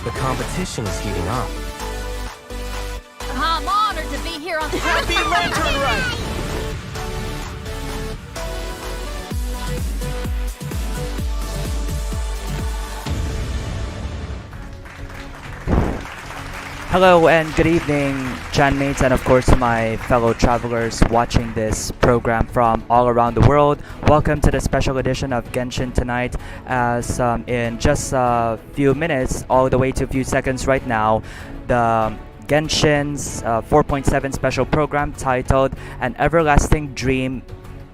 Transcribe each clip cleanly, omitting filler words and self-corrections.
The competition is heating up. I'm honored to be here on the Happy Lantern Rite! Hello and good evening, Janmates, and of course my fellow travelers watching this program from all around the world. Welcome to the special edition of Genshin tonight, as in just a few minutes, all the way to a few seconds right now, the Genshin's 4.7 special program titled An Everlasting Dream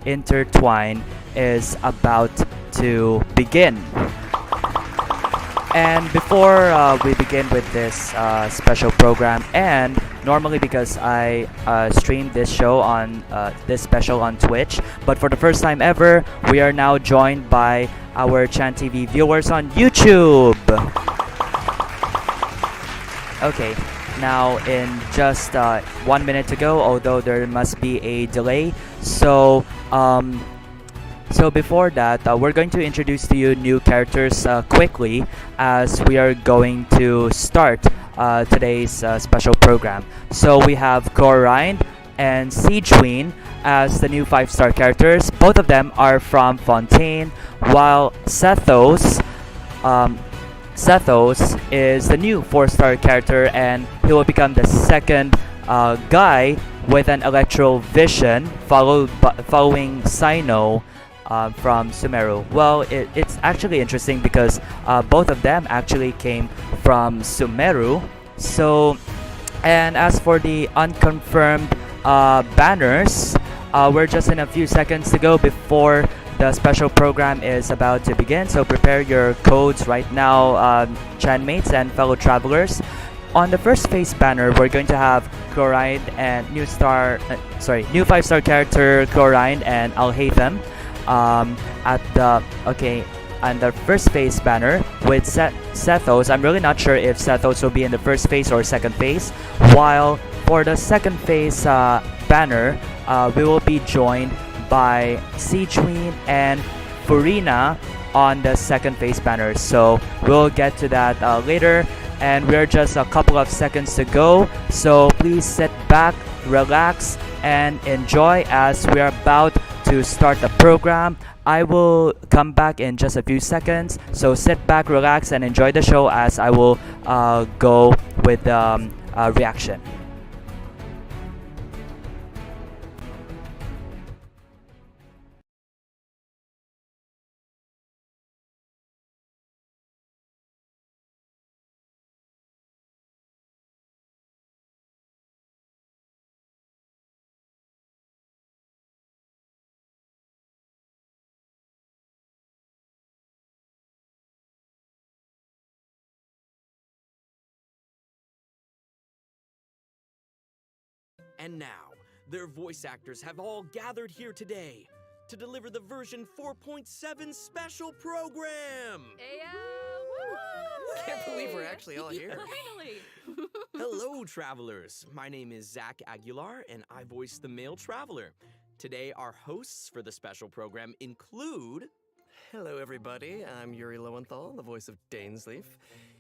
Intertwine is about to begin. And before we begin with this special program, and normally because I stream this show on this special on Twitch, but for the first time ever, we are now joined by our Chan TV viewers on YouTube. Okay, now in just 1 minute to go, although there must be a delay, so before that, we're going to introduce to you new characters quickly, as we are going to start today's special program. So we have Clorinde and Sigewinne as the new 5-star characters. Both of them are from Fontaine, while Sethos is the new 4-star character, and he will become the second guy with an electro vision, following Sino from Sumeru. Well, it's actually interesting because both of them actually came from Sumeru. So, and as for the unconfirmed banners, we're just in a few seconds to go before the special program is about to begin. So prepare your codes right now, Chanmates and fellow travelers. On the first face banner, we're going to have Clorinde and new 5-star character Clorinde and Alhaitham. At the first phase banner with Sethos. I'm really not sure if Sethos will be in the first phase or second phase, while for the second phase banner, we will be joined by Sigewinne and Furina on the second phase banner. So we'll get to that later, and we're just a couple of seconds to go, so please sit back, relax, and enjoy as we're about to start the program. I will come back in just a few seconds, so sit back, relax, and enjoy the show as I will go with the reaction. And now, their voice actors have all gathered here today to deliver the version 4.7 special program! Can't believe we're actually all here. Finally! Hello, travelers! My name is Zach Aguilar, and I voice the male traveler. Today, our hosts for the special program include... Hello, everybody. I'm Yuri Lowenthal, the voice of Dainsleif.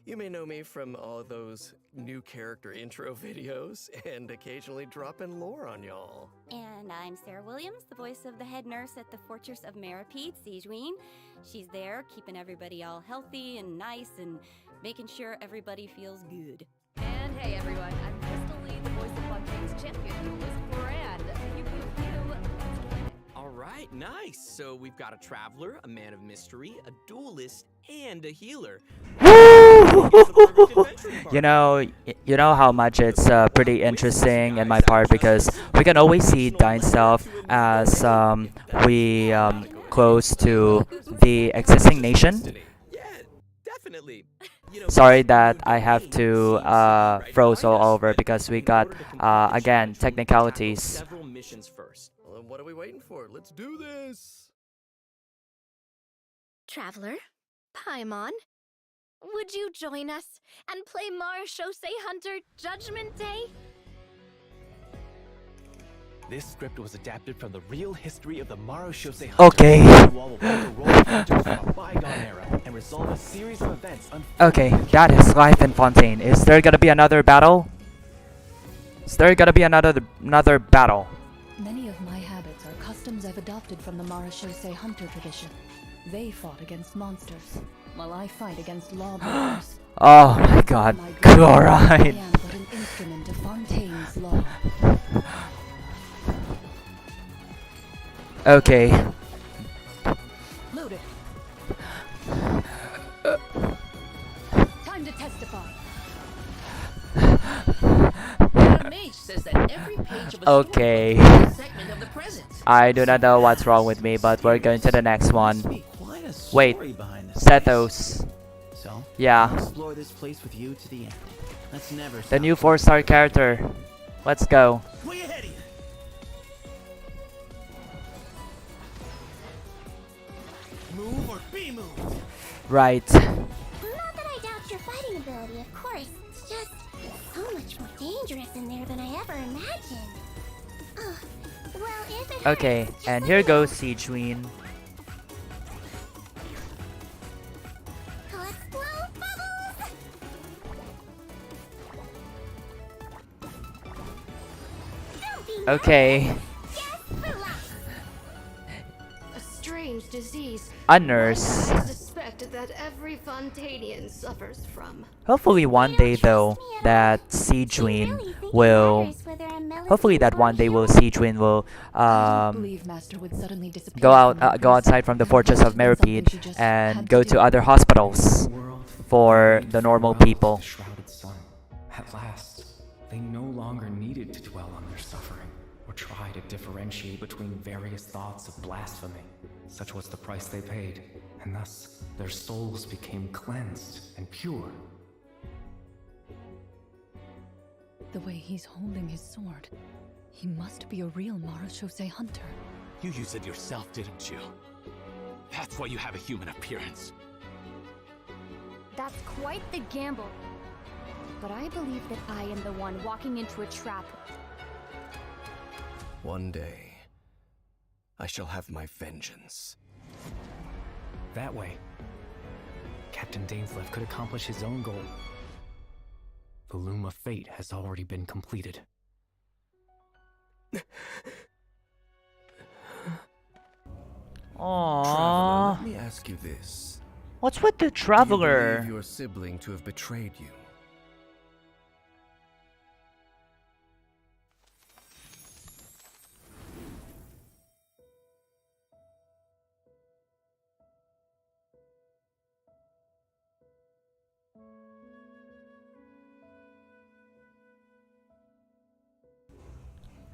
You may know me from all those new character intro videos and occasionally dropping lore on y'all. And I'm Sarah Williams, the voice of the head nurse at the Fortress of Maripede, Sigewinne. She's there keeping everybody all healthy and nice and making sure everybody feels good. And hey everyone, I'm Crystal Lee, the voice of Fontaine's champion duelist, Clorinde. Pew pew pew. Let's get it. Alright, nice! So we've got a traveler, a man of mystery, a duelist, and a healer. You know how much it's pretty interesting in my part, because we can always see Dainsleif as we close to the existing nation. Yeah, definitely. Sorry that I have to froze all over because we got again technicalities. Several missions first. Well, then what are we waiting for? Let's do this! Traveler, Paimon, would you join us and play Marechaussee Hunter Judgment Day? This script was adapted from the real history of the Marushose Hunter. Okay. Wall will play the role of hunters from a bygone era and resolve a series of events Okay, that is life in Fontaine. Is there gonna be another battle? Is there gonna be another battle? Many of my habits are customs I've adopted from the Marashose hunter tradition. They fought against monsters, while I fight against lawbreakers. Oh my god, I Clorinde. am but an instrument of Fontaine's law. Okay. Loaded. Time to testify. The mage says that every page of a Okay. story is a segment of the present. I do not know what's wrong with me, but we're going to the next one. Quite a Wait, story behind this Sethos. place. So, I'll Yeah, explore this place with you to the end. Let's never the stop. new 4-star character. Let's go. Way ahead of you. Move or be moved. Right. Not that I doubt your fighting ability, of course. It's just so much more dangerous in there than I ever imagined. Ugh. Well, if it Okay, hurts, just and let here me know. goes Sigewinne. Let's blow bubbles! Don't be Okay. Just relax. A strange disease. A nurse. I suspect that every Fontanian suffers from. Hopefully one day though that Sigewinne will hopefully that one day will Sigewinne will I don't believe Master would suddenly disappear go out from the go outside from the fortress of Something she Meripede just and had go to to do. other hospitals for the normal people. The shrouded sun. At last, they no longer needed to dwell on their suffering or try to differentiate between various thoughts of blasphemy. Such was the price they paid, and thus their souls became cleansed and pure. The way he's holding his sword, he must be a real Marashose hunter. You used it yourself, didn't you? That's why you have a human appearance. That's quite the gamble. But I believe that I am the one walking into a trap. One day, I shall have my vengeance. That way, Captain Dainsleif could accomplish his own goal. The loom of fate has already been completed. Aww. Let me ask you this. What's with the Do you traveler? believe your sibling to have betrayed you?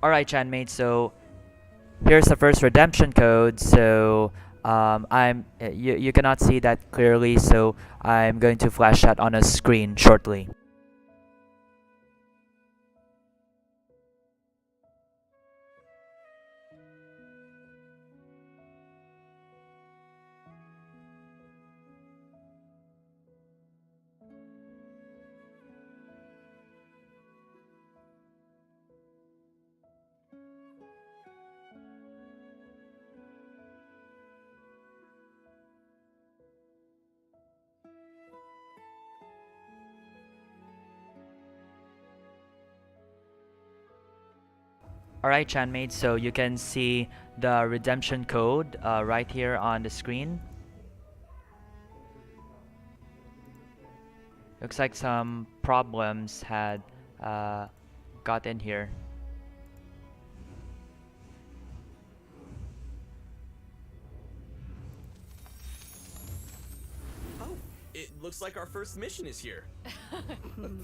Alright, Chanmate, so here's the first redemption code. So you cannot see that clearly, so I'm going to flash that on a screen shortly. Alright, Chanmate, so you can see the redemption code right here on the screen. Looks like some problems had got in here. Oh, it looks like our first mission is here.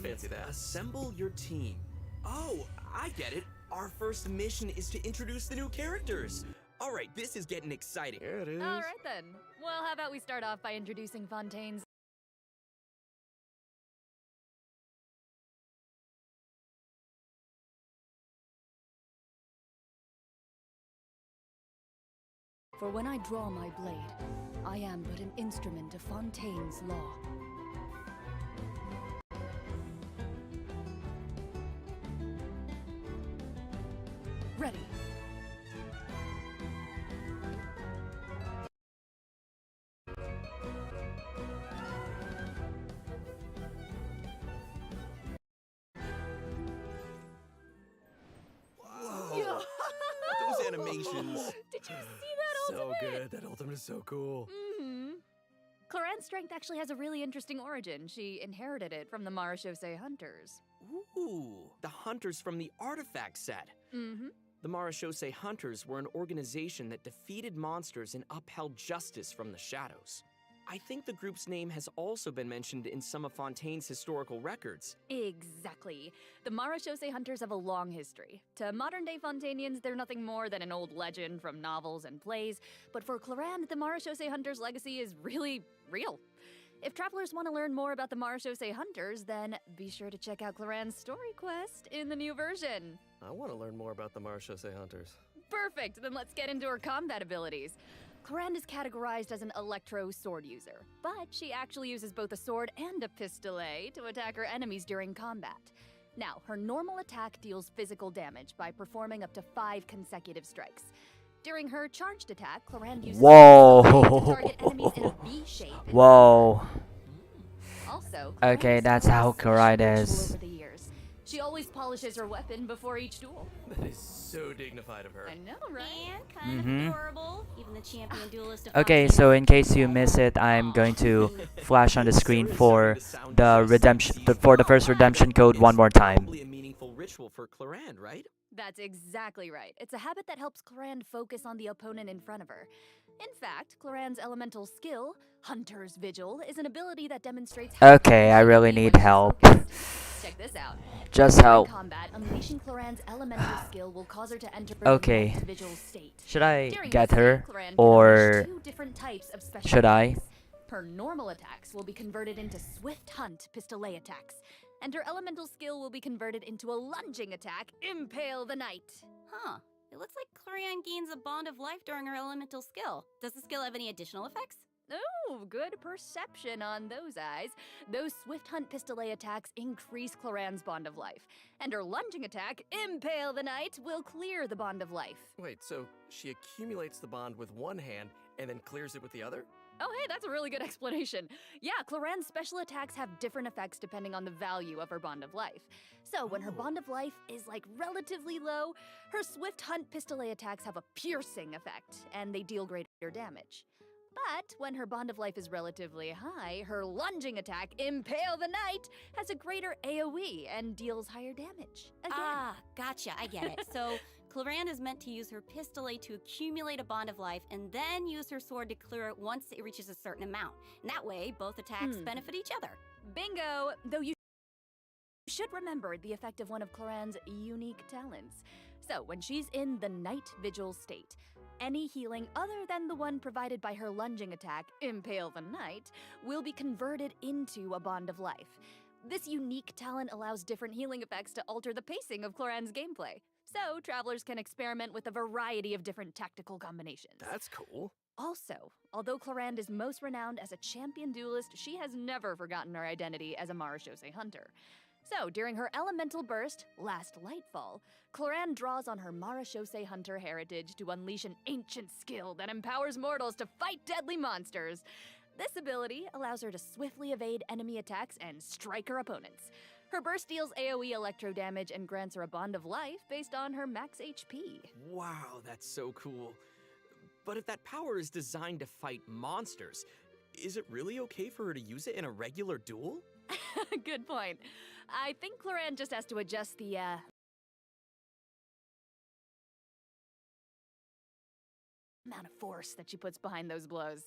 Fancy that. Assemble your team. Oh, I get it. Our first mission is to introduce the new characters. All right, this is getting exciting. Here it is. All right then. Well, how about we start off by introducing Fontaine's. For when I draw my blade, I am but an instrument of Fontaine's law. Ready. Congratulations. Did you see that So ultimate? good. That ultimate is so cool. Mm-hmm. Clorinde's strength actually has a really interesting origin. She inherited it from the Marashose hunters. Ooh, the hunters from the artifact set. Mm-hmm. The Marashose Hunters were an organization that defeated monsters and upheld justice from the shadows. I think the group's name has also been mentioned in some of Fontaine's historical records. Exactly. The Marashose hunters have a long history. To modern-day Fontainians, they're nothing more than an old legend from novels and plays, but for Clorinde, the Marashose hunters' legacy is really real. If travelers want to learn more about the Marashose hunters, then be sure to check out Clorinde's story quest in the new version. I want to learn more about the Marashose Hunters. Perfect, then let's get into her combat abilities. Clorinde is categorized as an electro sword user, but she actually uses both a sword and a pistolet to attack her enemies during combat. Now, her normal attack deals physical damage by performing up to 5 consecutive strikes. During her charged attack, Clorinde uses Whoa. her pistolet to target enemies in a V shape. Whoa. Also, Okay, Clorinde's that's how special Clorinde ritual is. over the years. She always polishes her weapon before each duel. That is so dignified of her. I know, right? And kind of adorable. Even the champion duelist of Okay, Fontaine so is in case you miss it, I'm going to flash on the screen for the redemption for the first redemption code one more time. Probably a meaningful ritual for Clorinde, right? That's exactly right. It's a habit that helps Clorinde focus on the opponent in front of her. In fact, Clorinde's elemental skill, Hunter's Vigil, is an ability that demonstrates how Okay, I really when need she's help. focused. Check this out. Just During help. combat, unleashing Clorinde's elemental skill will cause her to enter Okay. a vigil state. Should I During get this her state, Clorinde can or unleash 2 different types of special should I? attacks. Her normal attacks will be converted into Swift Hunt pistolet attacks, and her elemental skill will be converted into a lunging attack, Impale the Knight. Huh. It looks like Clorinde gains a bond of life during her elemental skill. Does the skill have any additional effects? Oh, good perception on those eyes. Those Swift Hunt pistolet attacks increase Clorinde's bond of life, and her lunging attack, Impale the Knight, will clear the bond of life. Wait, so she accumulates the bond with one hand and then clears it with the other? Oh, hey, that's a really good explanation. Yeah, Clorinde's special attacks have different effects depending on the value of her bond of life. So when her bond of life is like relatively low, her Swift Hunt pistolet attacks have a piercing effect, and they deal greater damage. But when her bond of life is relatively high, her lunging attack, Impale the Knight, has a greater AoE and deals higher damage. Again. Ah, gotcha. I get it. So Clorinde is meant to use her pistolet to accumulate a bond of life and then use her sword to clear it once it reaches a certain amount. And that way, both attacks benefit each other. Bingo! Though you should remember the effect of one of Clorinde's unique talents. So when she's in the Night Vigil state, any healing other than the one provided by her lunging attack, Impale the Knight, will be converted into a bond of life. This unique talent allows different healing effects to alter the pacing of Clorinde's gameplay, so travelers can experiment with a variety of different tactical combinations. That's cool. Also, although Clorinde is most renowned as a champion duelist, she has never forgotten her identity as a Marashose hunter. So, during her elemental burst, Last Lightfall, Clorinde draws on her Marashose hunter heritage to unleash an ancient skill that empowers mortals to fight deadly monsters. This ability allows her to swiftly evade enemy attacks and strike her opponents. Her burst deals AoE electro damage and grants her a bond of life based on her max HP. Wow, that's so cool. But if that power is designed to fight monsters, is it really okay for her to use it in a regular duel? Good point. I think Clorinde just has to adjust the, amount of force that she puts behind those blows.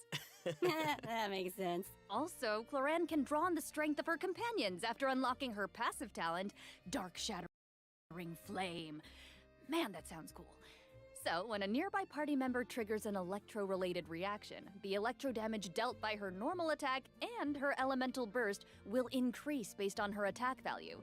That makes sense. Also, Clorinde can draw on the strength of her companions after unlocking her passive talent, Dark Shattering Flame. Man, that sounds cool. So, when a nearby party member triggers an electro-related reaction, the electro damage dealt by her normal attack and her elemental burst will increase based on her attack value.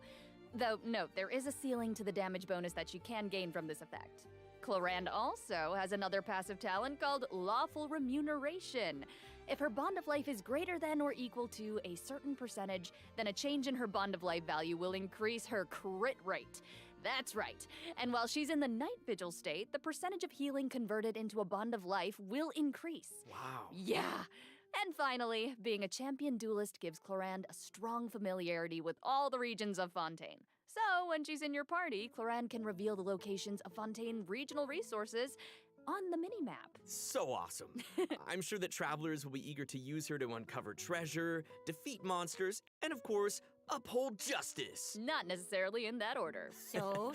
Though, note, there is a ceiling to the damage bonus that she can gain from this effect. Clorinde also has another passive talent called Lawful Remuneration. If her bond of life is greater than or equal to a certain percentage, then a change in her bond of life value will increase her crit rate. That's right. And while she's in the Night Vigil state, the percentage of healing converted into a bond of life will increase. Wow. Yeah. And finally, being a champion duelist gives Clorinde a strong familiarity with all the regions of Fontaine. So, when she's in your party, Clorinde can reveal the locations of Fontaine regional resources on the mini-map. So awesome. I'm sure that travelers will be eager to use her to uncover treasure, defeat monsters, and of course, uphold justice. Not necessarily in that order. So,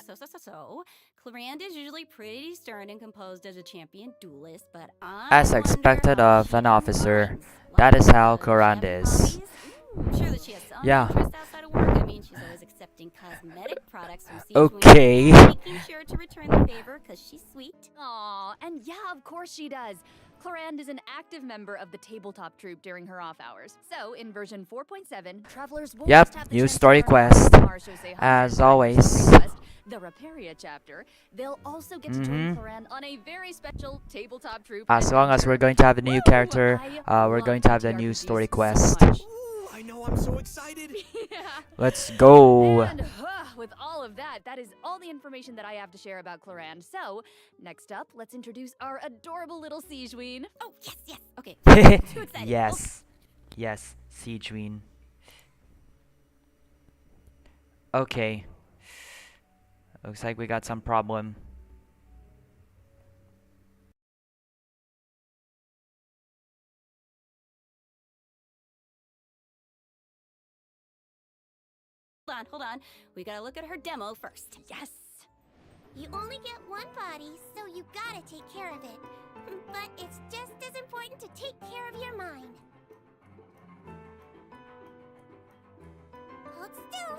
Clorinde is usually pretty stern and composed as a champion duelist, but As expected of an officer, that is how Clorinde is. I'm sure that she has some Yeah. interest outside of work. I mean, she's always accepting cosmetic products from Sigewinne, Okay. making sure to return the favor because she's sweet. Aw, and yeah, of course she does. Clorinde is an active member of the tabletop troupe during her off hours. So, in version 4.7, travelers will Yep, just have the new chance to story learn about quest, the Marshosei as Hunter always. quest, the Raparia chapter. They'll also get to join Clorinde on a very special tabletop troupe. As long as we're going to have a new character, we're going to have the new story quest. Ooh, I know, I'm so excited. Yeah. Let's go. And with all of that, that is all the information that I have to share about Clorinde. So, next up, let's introduce our adorable little Sigewinne. Oh, yes. Okay. Too excited. Yes. Yes, Sigewinne. Okay. Looks like we got some problem. Hold on. We gotta look at her demo first. Yes. You only get one body, so you gotta take care of it. But it's just as important to take care of your mind. Hold still.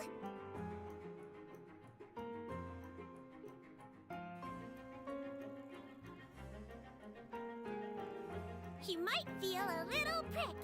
You might feel a little prick.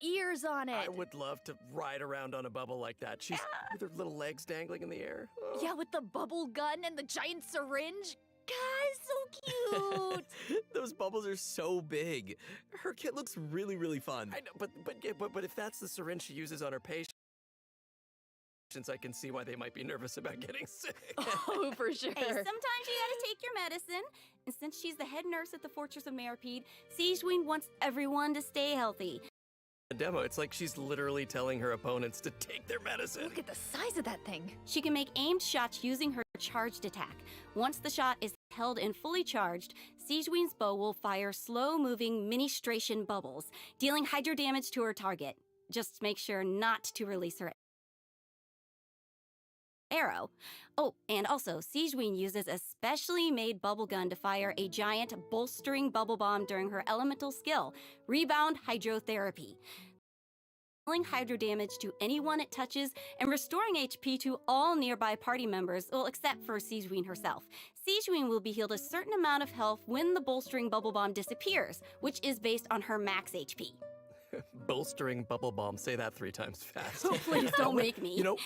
Ears on it. I would love to ride around on a bubble like that. She's with her little legs dangling in the air. Oh. Yeah, with the bubble gun and the giant syringe. Guys, so cute. Those bubbles are so big. Her kit looks really, really fun. I know, but if that's the syringe she uses on her patients, I can see why they might be nervous about getting sick. Oh, for sure. Hey, sometimes you gotta take your medicine. And since she's the head nurse at the Fortress of Meripede, Sigewinne wants everyone to stay healthy. The demo, it's like she's literally telling her opponents to take their medicine. Look at the size of that thing. She can make aimed shots using her charged attack. Once the shot is held and fully charged, Sigewinne's bow will fire slow-moving ministration bubbles, dealing hydro damage to her target. Just make sure not to release her arrow. Oh, and also, Sigewinne uses a specially made bubble gun to fire a giant bolstering bubble bomb during her elemental skill, Rebound Hydrotherapy, dealing hydro damage to anyone it touches and restoring HP to all nearby party members, well, except for Sigewinne herself. Sigewinne will be healed a certain amount of health when the bolstering bubble bomb disappears, which is based on her max HP. Bolstering bubble bomb. Say that 3 times fast. Oh, please don't make me. You know,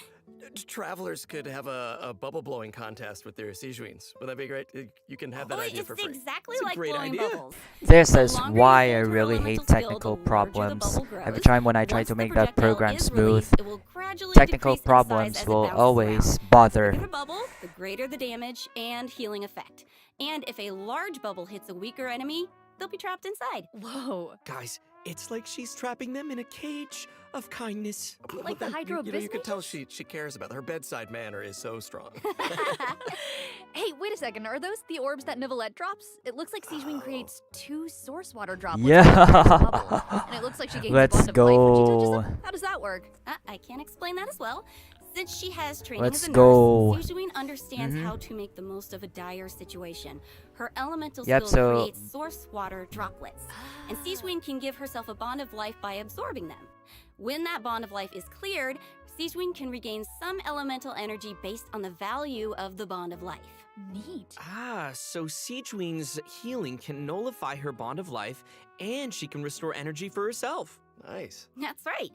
travelers could have a bubble blowing contest with their Sigewinnes. Would that be great? You can have that idea for free. It's exactly It's a like great blowing idea. bubbles. This is The longer why you I hold her really elemental hate skill, technical the larger the problems. bubble Every grows. time when I try Once to the make that projectile program is smooth, released, it will gradually technical decrease in size problems as it will bounces always around. The bother. bigger the bubble, the greater the damage and healing effect. And if a large bubble hits a weaker enemy, they'll be trapped inside. Whoa. Guys, it's like she's trapping them in a cage of kindness. Like the Hydro You know, you can tell Business? she cares about her bedside manner is so strong. Hey, wait a second. Are those the orbs that Nivelette drops? It looks like Sigewinne creates 2 source water droplets. Yeah. And it looks like she gains Let's a bond of life when she touches go. them. How does that work? I can explain that as well. Since she has training Let's as a go. nurse, Sigewinne understands how to make the most of a dire situation. Her elemental Yep, skill so- creates source water droplets, and Sigewinne can give herself a bond of life by absorbing them. When that bond of life is cleared, Sigewinne can regain some elemental energy based on the value of the bond of life. Neat. Ah, so Sigewinne's healing can nullify her bond of life, and she can restore energy for herself. Nice. That's right.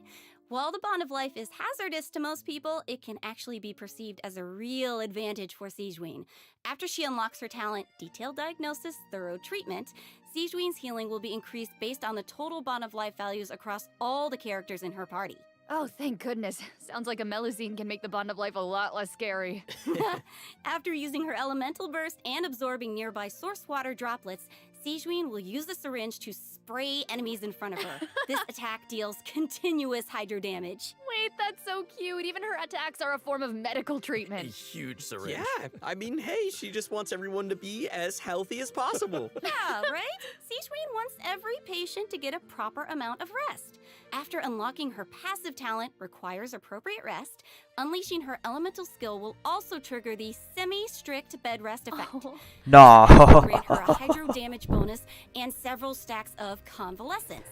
While the bond of life is hazardous to most people, it can actually be perceived as a real advantage for Sigewinne. After she unlocks her talent, Detailed Diagnosis, Thorough Treatment, Sigewinne's healing will be increased based on the total bond of life values across all the characters in her party. Oh, thank goodness. Sounds like a Melusine can make the Bond of Life a lot less scary. After using her elemental burst and absorbing nearby source water droplets, Sigewinne will use the syringe to spray enemies in front of her. This attack deals continuous hydro damage. Wait, that's so cute. Even her attacks are a form of medical A treatment. huge syringe. Yeah, I mean, hey, she just wants everyone to be as healthy as possible. Yeah, right? Sigewinne wants every patient to get a proper amount of rest. After unlocking her passive talent requires appropriate rest, unleashing her elemental skill will also trigger the semi-strict bed rest effect. No. Grant her a hydro damage bonus and several stacks of convalescence.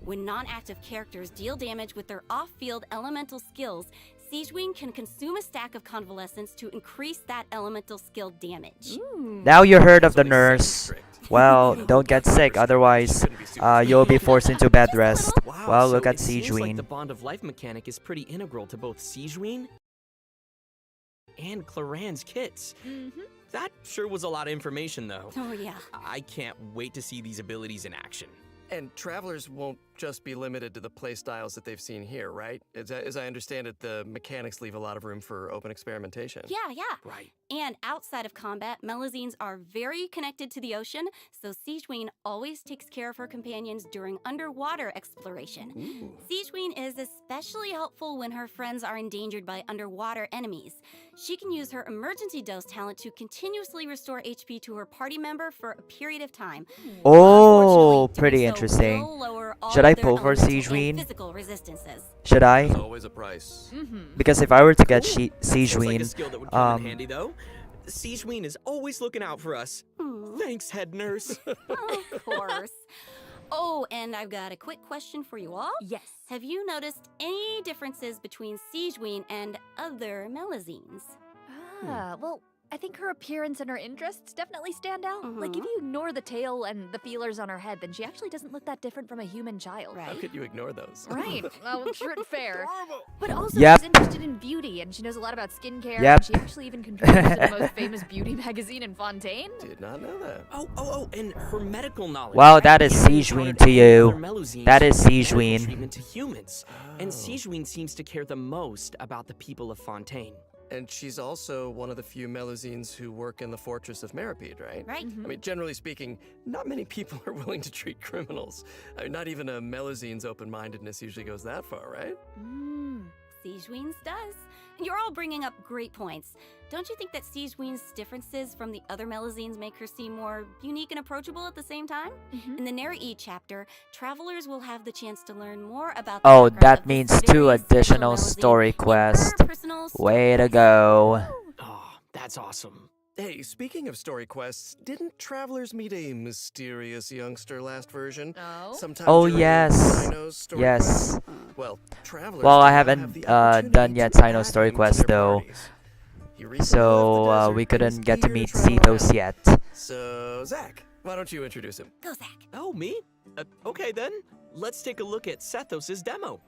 When non-active characters deal damage with their off-field elemental skills, Sigewinne can consume a stack of convalescence to increase that elemental skill damage. Now you heard of the nurse. Well, don't get sick, otherwise you'll be forced into bed rest. Wow, Well, so look at it seems like Sigewinne. the Bond of Life mechanic is pretty integral to both Sigewinne and Clorinde's kits. That sure was a lot of information, though. Oh yeah. I can't wait to see these abilities in action. And travelers won't just be limited to the playstyles that they've seen here, right? As I understand it, the mechanics leave a lot of room for open experimentation. Yeah, yeah. Right. And outside of combat, Melusines are very connected to the ocean, so Sigewinne always takes care of her companions during underwater exploration. Sigewinne is especially helpful when her friends are endangered by underwater enemies. She can use her emergency dose talent to continuously restore HP to her party member for a period of time. Oh, Unfortunately, pretty doing so interesting. will lower all Should I of their pull for elemental and Sigewinne? physical resistances. Should I? There's always a price. Because if I were to get Cool. Seems like a Sigewinne, skill that would come in handy, though. Sigewinne is always looking out for us. Hmm. Thanks, head nurse. Of course. Oh, and I've got a quick question for you all. Yes. Have you noticed any differences between Sigewinne and other Melusines? Well, I think her appearance and her interests definitely stand out. Like, if you ignore the tail and the feelers on her head, then she actually doesn't look that different from a human child. How could you ignore those? Right. Well, true and fair. But also, Yep. she's interested in beauty, and she knows a lot about skincare. Yep. And she actually even contributes to the most famous beauty magazine in Fontaine. Did not know that. Oh, and her medical knowledge. well, that is She Sigewinne encountered to other you. Melusines That is with medical Sigewinne. treatment to humans. And Sigewinne seems to care the most about the people of Fontaine. And she's also one of the few Melusines who work in the fortress of Meripede, right? Right. I mean, generally speaking, not many people are willing to treat criminals. I mean, not even a Melusine's open-mindedness usually goes that far, right? Sigewinne's does. You're all bringing up great points. Don't you think that Sigewinne's differences from the other Melusines make her seem more unique and approachable at the same time? In the Neri chapter, travelers will have the chance to learn more about the Oh, background that of this means very 2 special additional Melusine story and her quests. personal story. Way to go. Oh, that's awesome. Hey, speaking of story quests, didn't travelers meet a mysterious youngster last version? Oh? Sometime Oh, during yes. Cyno's story Yes. quest? Well, travelers Well, I do not haven't have the done opportunity yet to Cyno's add story him to quest, their though. parties. He recently So left the desert we and couldn't is get to eager meet travel Cetos around. yet. So, Zach, why don't you introduce him? Go, Zach. Oh, me? Okay then. Let's take a look at Sethos' demo.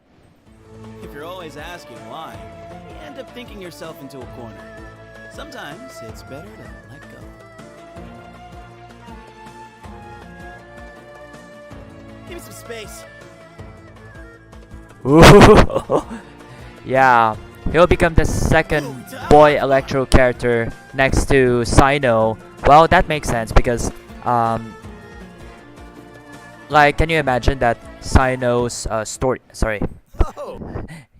If you're always asking why, you end up thinking yourself into a corner. Sometimes it's better to let go. Give me some space. Yeah, he'll become the second boy Electro character next to Cyno. Well, that makes sense because, like, can you imagine that Cyno's story? Sorry.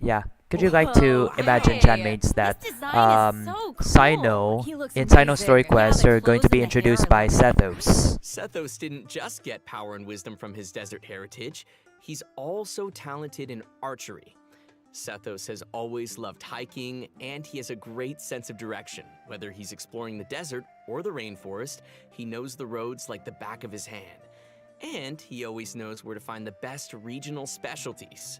Yeah. Could you like to imagine, Chanmates, that Cyno in Cyno's story quest are going to be introduced by Sethos? Sethos didn't just get power and wisdom from his desert heritage, he's also talented in archery. Sethos has always loved hiking, and he has a great sense of direction. Whether he's exploring the desert or the rainforest, he knows the roads like the back of his hand. And he always knows where to find the best regional specialties.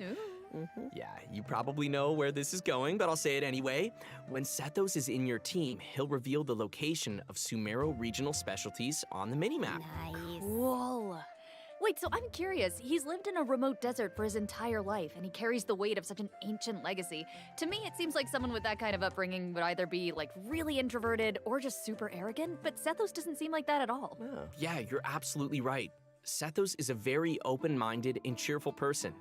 Yeah, you probably know where this is going, but I'll say it anyway. When Sethos is in your team, he'll reveal the location of Sumero regional specialties on the minimap. Nice. Cool. Wait, so I'm curious. He's lived in a remote desert for his entire life, and he carries the weight of such an ancient legacy. To me, it seems like someone with that kind of upbringing would either be, like, really introverted or just super arrogant, but Sethos doesn't seem like that at all. Yeah, you're absolutely right. Sethos is a very open-minded and cheerful person.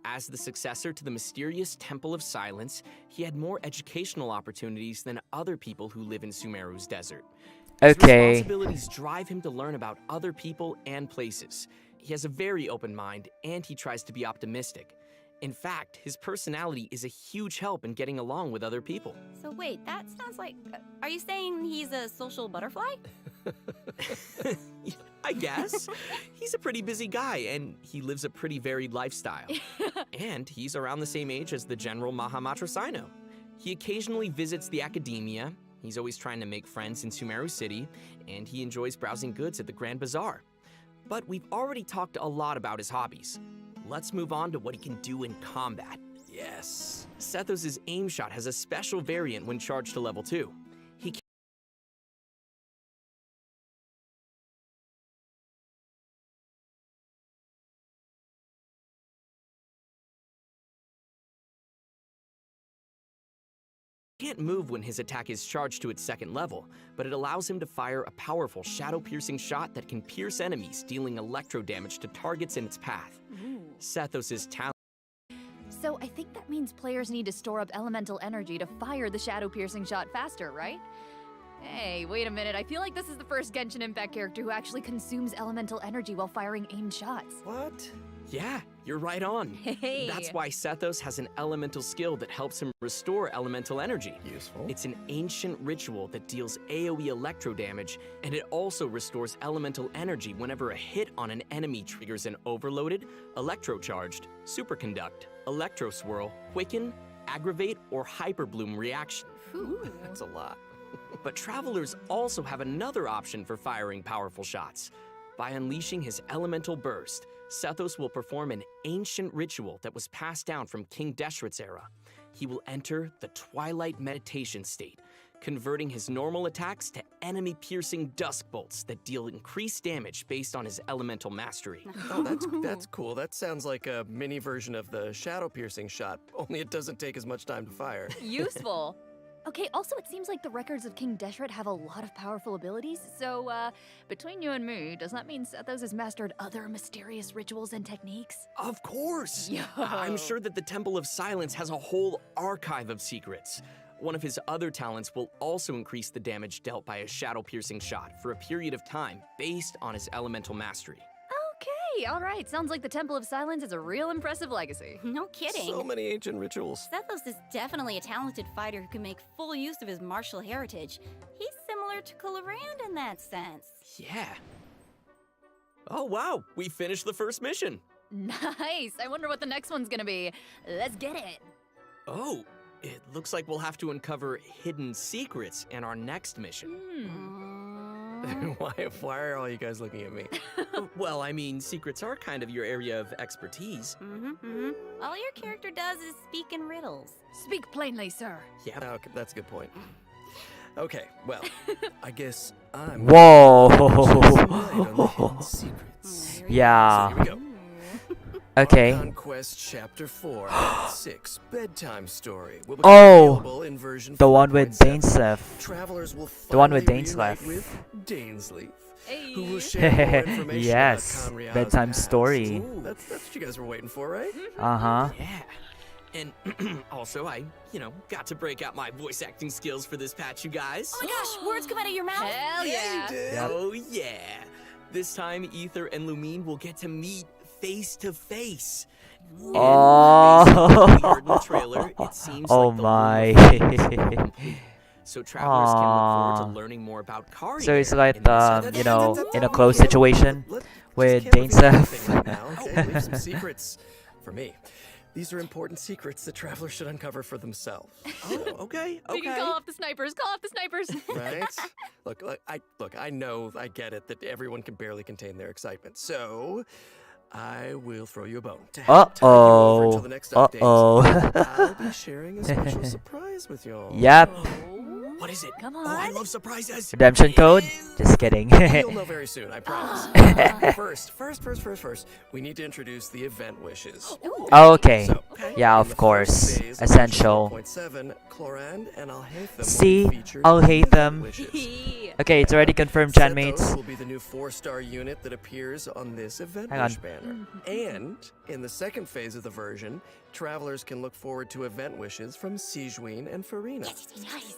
As the successor to the mysterious Temple of Silence, he had more educational opportunities than other people who live in Sumeru's desert. His Okay. responsibilities drive him to learn about other people and places. He has a very open mind, and he tries to be optimistic. In fact, his personality is a huge help in getting along with other people. So wait, that sounds like... are you saying he's a social butterfly? I guess. He's a pretty busy guy, and he lives a pretty varied lifestyle. And he's around the same age as the General Mahamatra Sino. He occasionally visits the academia, he's always trying to make friends in Sumeru City, and he enjoys browsing goods at the Grand Bazaar. But we've already talked a lot about his hobbies. Let's move on to what he can do in combat. Yes. Sethos' aim shot has a special variant when charged to level 2. He can't move when his attack is charged to its second level, but it allows him to fire a powerful shadow-piercing shot that can pierce enemies, dealing electro damage to targets in its path. Sethos' talent. So I think that means players need to store up elemental energy to fire the shadow-piercing shot faster, right? Hey, wait a minute. I feel like this is the first Genshin Impact character who actually consumes elemental energy while firing aimed shots. What? Yeah, you're right on. Hey. That's why Sethos has an elemental skill that helps him restore elemental energy. Useful. It's an ancient ritual that deals AoE electro damage, and it also restores elemental energy whenever a hit on an enemy triggers an overloaded, electrocharged, superconduct, electro swirl, quicken, aggravate, or hyperbloom reaction. That's a lot. But travelers also have another option for firing powerful shots. By unleashing his elemental burst, Sethos will perform an ancient ritual that was passed down from King Deshret's era. He will enter the Twilight Meditation state, converting his normal attacks to enemy-piercing dusk bolts that deal increased damage based on his elemental mastery. Oh, that's cool. That sounds like a mini version of the shadow-piercing shot, only it doesn't take as much time to fire. Useful. Okay, also it seems like the records of King Deshret have a lot of powerful abilities, so, between you and me, does that mean Sethos has mastered other mysterious rituals and techniques? Of course! Yo. I'm sure that the Temple of Silence has a whole archive of secrets. One of his other talents will also increase the damage dealt by a shadow-piercing shot for a period of time based on his elemental mastery. Okay, alright, sounds like the Temple of Silence is a real impressive legacy. No kidding. So many ancient rituals. Sethos is definitely a talented fighter who can make full use of his martial heritage. He's similar to Clorinde in that sense. Yeah. Oh wow, we finished the first mission. Nice, I wonder what the next one's gonna be. Let's get it. Oh, it looks like we'll have to uncover hidden secrets in our next mission. Why are all you guys looking at me? Well, I mean, secrets are kind of your area of expertise. All your character does is speak in riddles. Speak plainly, sir. Yeah. Okay, that's a good point. Okay, well, I guess I'm... Whoa. Secrets. Yeah. So here we go. Okay. Conquest Chapter 4, 6, Bedtime Story. Will be Oh, available in version the one with 4.7. Dainsleif. Travelers will The one with finally reunite Dainsleif. with Dainsleif, Hey. who will share more information Yes, about Conria's bedtime past. story. Ooh, that's what you guys were waiting for, right? Uh-huh. Yeah. And also, I, got to break out my voice acting skills for this patch, you guys. Oh my gosh, words come out of your mouth. Hell yeah. Yep. Oh, yeah. This time, Ether and Lumine will get to meet face to face. Oh. In the trailer, it seems Oh like the my. lunar phase is complete. So travelers can look forward to Aw. learning more about Kari. So it's in like, this in a close situation with Dainsleif. Right now, okay? Leave some secrets for me. These are important secrets that travelers should uncover for themselves. Oh, okay. We can call off the snipers, call off the snipers. Right? I know, I get it that everyone can barely contain their excitement. So, I will throw you a bone. To help tide you over until the next update, I'll be sharing a special surprise with y'all. Yep. What is it? Come Oh, I on. love surprises. Redemption code? Just kidding. You'll know very soon, I promise. First, we need to introduce the event wishes. Oh, okay. So, Okay. Yeah, In of the course. first phase of Essential. 4.7, Clorinde and Alhaitham will See? be featured I'll in hate them. Wishes. Okay, it's already confirmed, Sethos Janmates. will be the new 4-star unit that appears on this event Hang on. wish banner. And in the second phase of the version, travelers can look forward to event wishes from Sigewinne and Farina.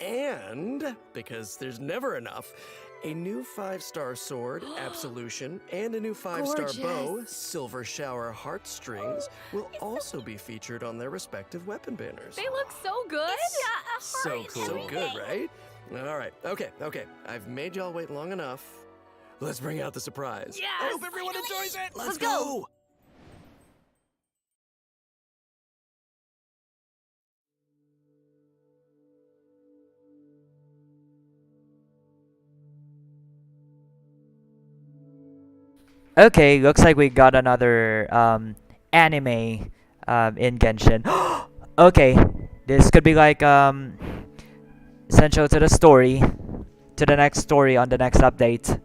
And, because there's never enough, a new 5-star sword, Absolution, and a new 5-star bow, Gorgeous. Silver Shower Heartstrings, will also be featured on their respective weapon banners. They look so good. So cool. So good, right? All right. Okay. I've made y'all wait long enough. Let's bring out the surprise. Yes! I hope everyone enjoys it. Let's go. Okay, looks like we got another anime in Genshin. Okay, this could be like essential to the story, to the next story on the next update.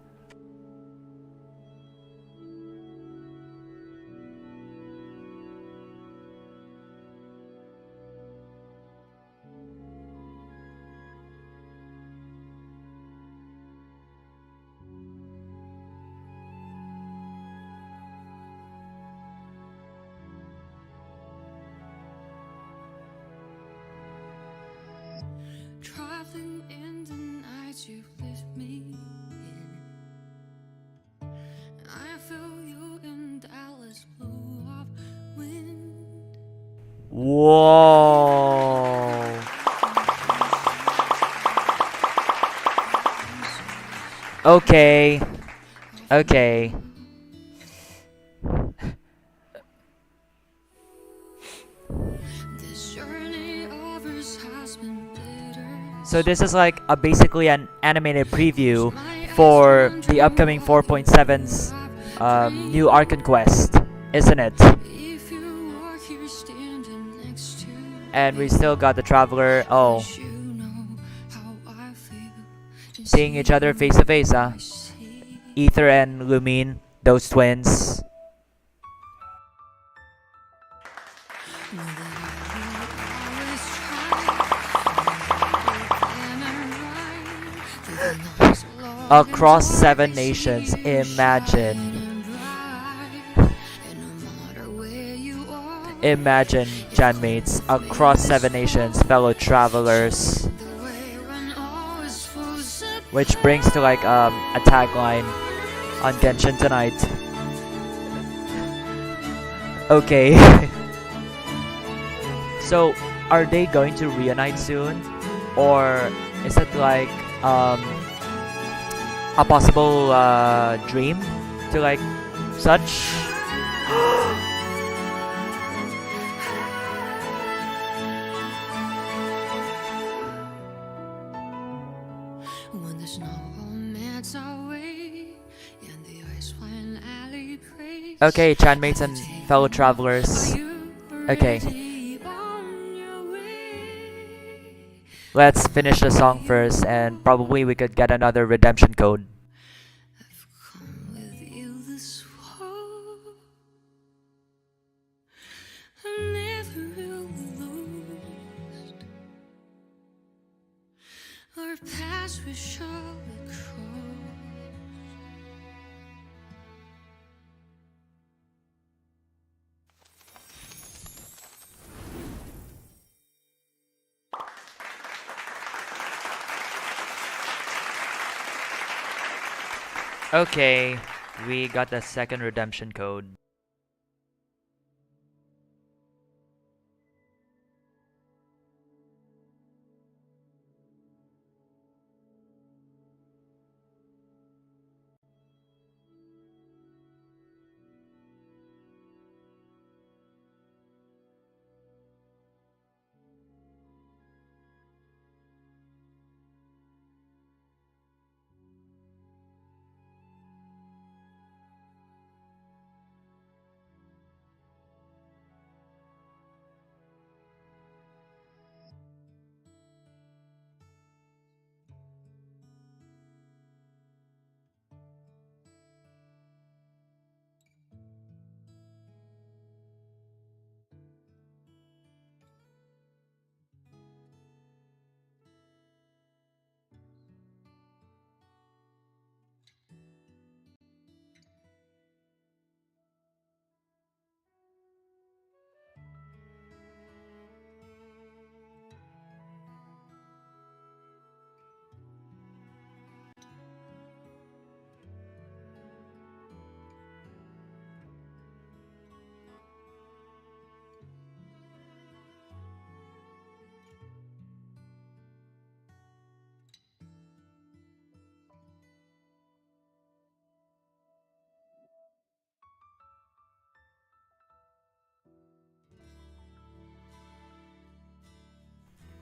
Traveling in the night you lift me in. I feel you in Dallas blue of wind. Whoa. Okay. Okay. This journey of ours has been bitter. So this is like basically an animated preview for the upcoming 4.7's new Archon Quest, isn't it? If you were here standing next to And we still got the Traveler. Oh, you know how I feel. seeing each other face to face, huh? Ether and Lumine, those twins. Across 7 nations, imagine. Imagine, Janmates, across 7 nations, fellow travelers. Which brings to like a tagline on Genshin tonight. Okay. So, are they going to reunite soon? Or is it like a possible dream to like such? When the snow melts away and the ice wine alley breaks. Okay, Chanmates and fellow travelers. Okay. Let's finish the song first and probably we could get another redemption code. With you this far, I'm never really lost. Our paths we shall cross. Okay, we got the second redemption code.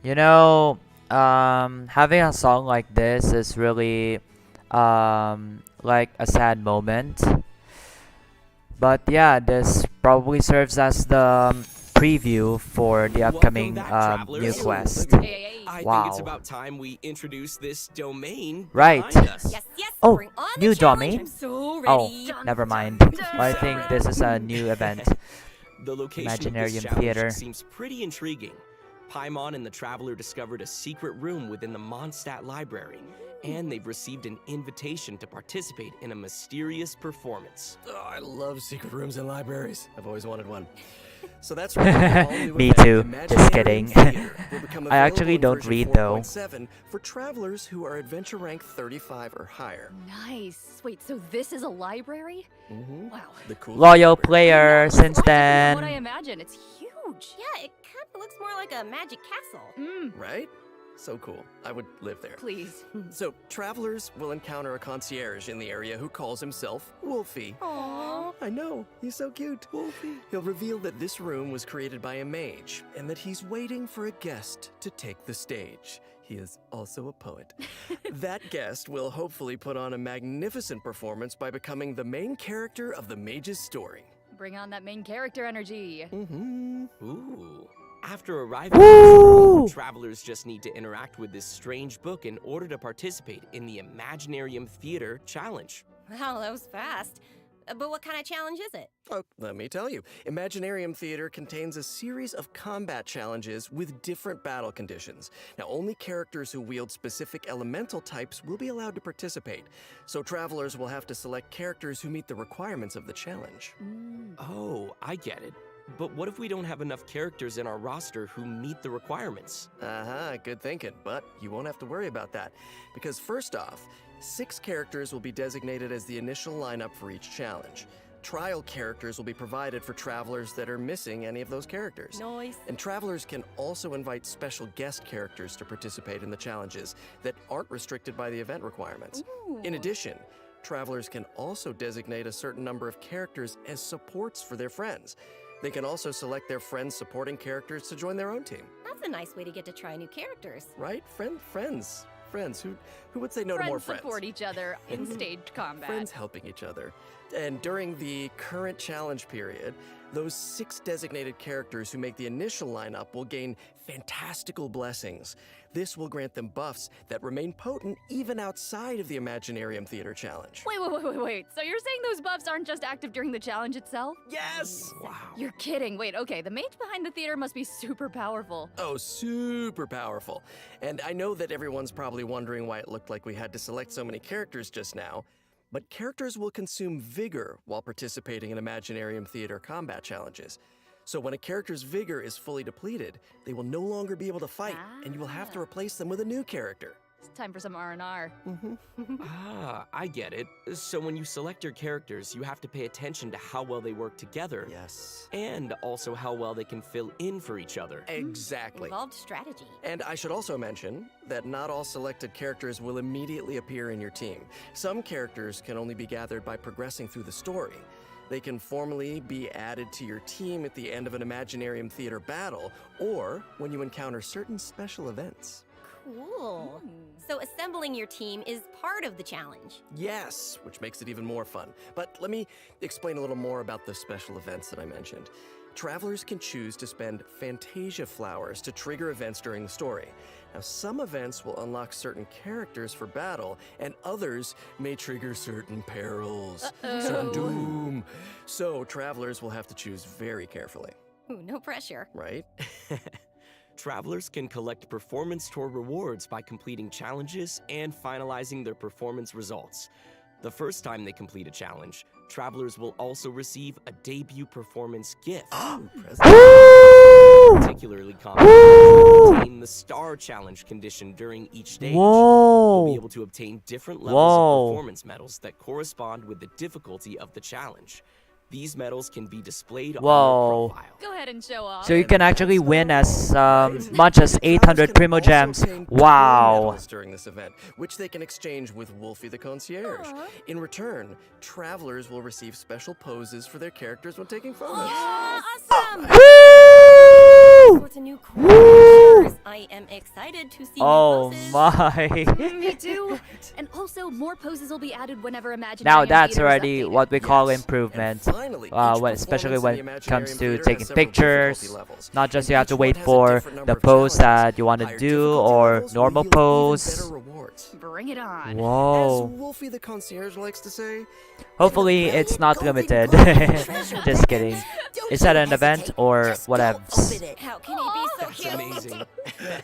You know, having a song like this is really like a sad moment. But yeah, this probably serves as the preview for the upcoming new quest. I Wow. think it's about time we introduce this domain Right. behind us. Oh, bring on new the challenge. domain? I'm so Oh, ready. never mind. I think this is a new event. The location of Imaginarium this challenge Theater. seems pretty intriguing. Paimon and the Traveler discovered a secret room within the Mondstadt Library, and they've received an invitation to participate in a mysterious performance. Oh, I love secret rooms in libraries. I've always wanted one. So that's right. all new Me event, too. Imaginarium Just kidding. Theater, will become I actually available in don't version read though. 4.7 for travelers who are adventure rank 35 or higher. Nice. Wait, so this is a library? Mm-hmm. Wow. The cool Loyal library. player since What I then. imagine, it's huge. Yeah, it kind of looks more like a magic castle. Right? So cool. I would live there. Please. So, travelers will encounter a concierge in the area who calls himself Wolfie. Aww. I know, he's so cute. Wolfie. He'll reveal that this room was created by a mage and that he's waiting for a guest to take the stage. He is also a poet. That guest will hopefully put on a magnificent performance by becoming the main character of the mage's story. Bring on that main character energy. Mm-hmm. Ooh. After arriving, travelers just need to interact with this strange book in order to participate in the Imaginarium Theater Challenge. Wow, that was fast. But what kind of challenge is it? Oh, let me tell you. Imaginarium Theater contains a series of combat challenges with different battle conditions. Now, only characters who wield specific elemental types will be allowed to participate, so travelers will have to select characters who meet the requirements of the challenge. Oh, I get it. But what if we don't have enough characters in our roster who meet the requirements? Good thinking, but you won't have to worry about that. Because first off, 6 characters will be designated as the initial lineup for each challenge. Trial characters will be provided for travelers that are missing any of those characters. Nice. And travelers can also invite special guest characters to participate in the challenges that aren't restricted by the event requirements. In addition, travelers can also designate a certain number of characters as supports for their friends. They can also select their friends' supporting characters to join their own team. That's a nice way to get to try new characters. Right? Friends. Who would say no to more friends? Support each other in staged combat. Friends helping each other. And during the current challenge period, those 6 designated characters who make the initial lineup will gain fantastical blessings. This will grant them buffs that remain potent even outside of the Imaginarium Theater Challenge. Wait. So you're saying those buffs aren't just active during the challenge itself? Yes! Wow. You're kidding. Wait, okay, the mage behind the theater must be super powerful. Oh, super powerful. And I know that everyone's probably wondering why it looked like we had to select so many characters just now, but characters will consume vigor while participating in Imaginarium Theater combat challenges. So when a character's vigor is fully depleted, they will no longer be able to fight, and you will have to replace them with a new character. It's time for some R&R. I get it. So when you select your characters, you have to pay attention to how well they work together. Yes. And also how well they can fill in for each other. Exactly. Involved strategy. And I should also mention that not all selected characters will immediately appear in your team. Some characters can only be gathered by progressing through the story. They can formally be added to your team at the end of an Imaginarium Theater battle, or when you encounter certain special events. Cool. So assembling your team is part of the challenge. Yes, which makes it even more fun. But let me explain a little more about the special events that I mentioned. Travelers can choose to spend Fantasia flowers to trigger events during the story. Now, some events will unlock certain characters for battle, and others may trigger certain perils, certain doom. So, travelers will have to choose very carefully. Ooh, no pressure. Right? Travelers can collect performance toward rewards by completing challenges and finalizing their performance results. The first time they complete a challenge, travelers will also receive a debut performance gift. Particularly common to obtain the Star Challenge condition during each stage. You'll be able to obtain different levels of performance medals that correspond with the difficulty of the challenge. These medals can be displayed on your profile. Go ahead and show off. So you can actually win as much as 800 Primo Gems. Wow. During this event, which they can exchange with Wolfie the Concierge. In return, travelers will receive special poses for their characters when taking photos. Awesome! all sorts of new cool features. I am excited to see Oh new poses. my. Me too. And also, more poses will be added whenever Imaginarium Now that's Theater is already updated. what we call Yes. improvement. And finally, Especially each when performance it comes in the to Imaginarium taking Theater has several pictures. difficulty levels, Not just and you have to each wait one has a for different number the of pose challenges. that you want to Higher do difficulty or levels will normal yield even pose. better rewards. Bring it on. As Whoa. Wolfie the concierge likes to say, Hopefully it's not limited. Just kidding. Is that an event or whatevs? How can he be so That's cute? amazing.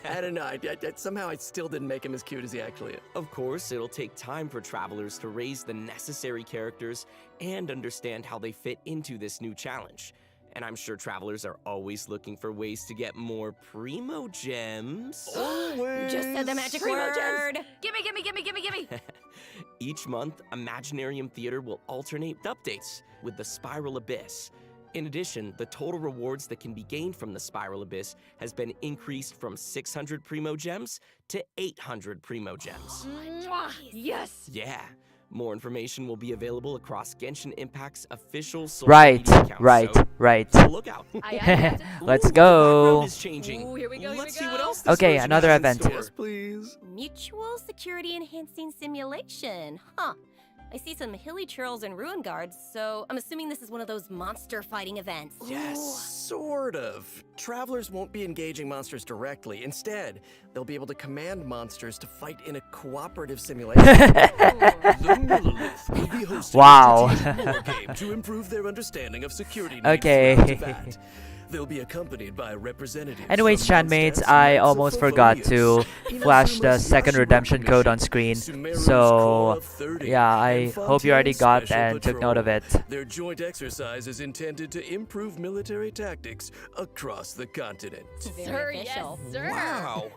I don't know. Somehow I still didn't make him as cute as he actually is. Of course, it'll take time for travelers to raise the necessary characters and understand how they fit into this new challenge. And I'm sure travelers are always looking for ways to get more primo gems. You just said the magic word. Gimme, gimme, gimme, gimme, gimme. Each month, Imaginarium Theater will alternate with updates with the Spiral Abyss. In addition, the total rewards that can be gained from the Spiral Abyss has been increased from 600 primo gems to 800 primo gems. Mwah. Yes. Yeah. More information will be available across Genshin Impact's official social Right, media account, right. so look out. Let's Ooh, go. The background is changing. Ooh, here we go, Let's here we see what go. else this Okay, version another has in event. store. Yes, please. Mutual security enhancing simulation. Huh. I see some hilly churls and ruin guards, so I'm assuming this is one of those monster fighting events. Yes, sort of. Travelers won't be engaging monsters directly. Instead, they'll be able to command monsters to fight in a cooperative simulation. The Millilith will be hosting Wow. a strategic war game to improve their understanding of security needs Okay. throughout Teyvat. They'll be accompanied by representatives. Anyways, from chatmates, Mondstadt's I Knights of almost forgot to Favonius, flash the Inazuma's second Yashiro redemption code on Commission, screen. Sumeru's So, Call of 30, yeah, I and hope you already Fontaine's got Special and took note of Patrol. it. Their joint exercise is intended to improve military tactics across the continent. Very Sir, official. yes, sir. Wow.